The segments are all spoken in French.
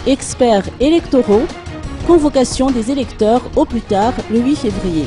Experts électoraux, convocation des électeurs au plus tard le 8 février.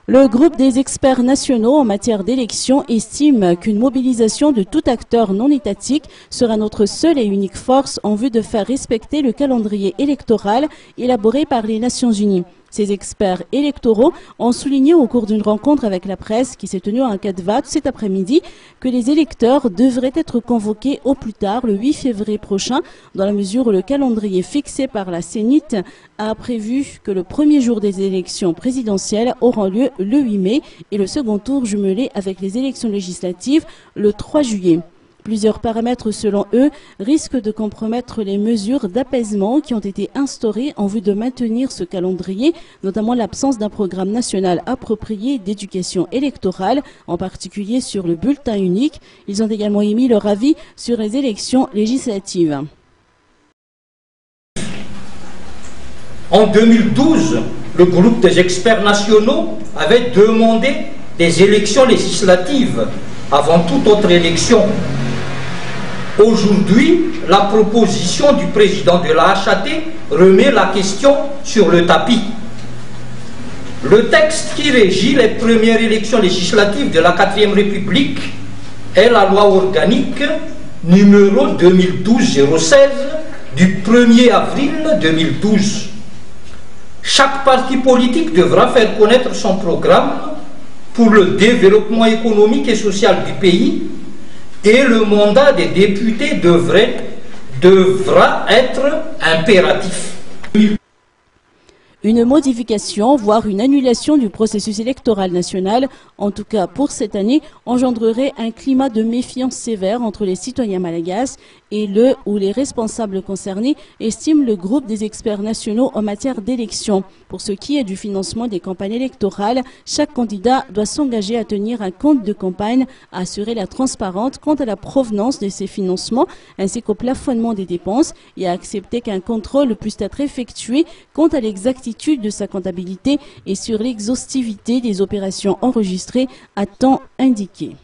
Le groupe des experts nationaux en matière d'élection estime qu'une mobilisation de tout acteur non étatique sera notre seule et unique force en vue de faire respecter le calendrier électoral élaboré par les Nations Unies. Ces experts électoraux ont souligné au cours d'une rencontre avec la presse qui s'est tenue à Ankatva cet après-midi que les électeurs devraient être convoqués au plus tard le 8 février prochain dans la mesure où le calendrier fixé par la CENIT a prévu que le premier jour des élections présidentielles aura lieu le 8 mai et le second tour jumelé avec les élections législatives le 3 juillet. Plusieurs paramètres, selon eux, risquent de compromettre les mesures d'apaisement qui ont été instaurées en vue de maintenir ce calendrier, notamment l'absence d'un programme national approprié d'éducation électorale, en particulier sur le bulletin unique. Ils ont également émis leur avis sur les élections législatives. En 2012, le groupe des experts nationaux avait demandé des élections législatives avant toute autre élection. Aujourd'hui, la proposition du président de la HAT remet la question sur le tapis. Le texte qui régit les premières élections législatives de la 4e République est la loi organique numéro 2012-016 du 1er avril 2012. Chaque parti politique devra faire connaître son programme pour le développement économique et social du pays et le mandat des députés devra être impératif. Une modification, voire une annulation du processus électoral national, en tout cas pour cette année, engendrerait un climat de méfiance sévère entre les citoyens malagasy et le ou les responsables concernés, estime le groupe des experts nationaux en matière d'élection. Pour ce qui est du financement des campagnes électorales, chaque candidat doit s'engager à tenir un compte de campagne, à assurer la transparence quant à la provenance de ces financements, ainsi qu'au plafonnement des dépenses, et à accepter qu'un contrôle puisse être effectué quant à l'exactitude de sa comptabilité et sur l'exhaustivité des opérations enregistrées à temps indiqué.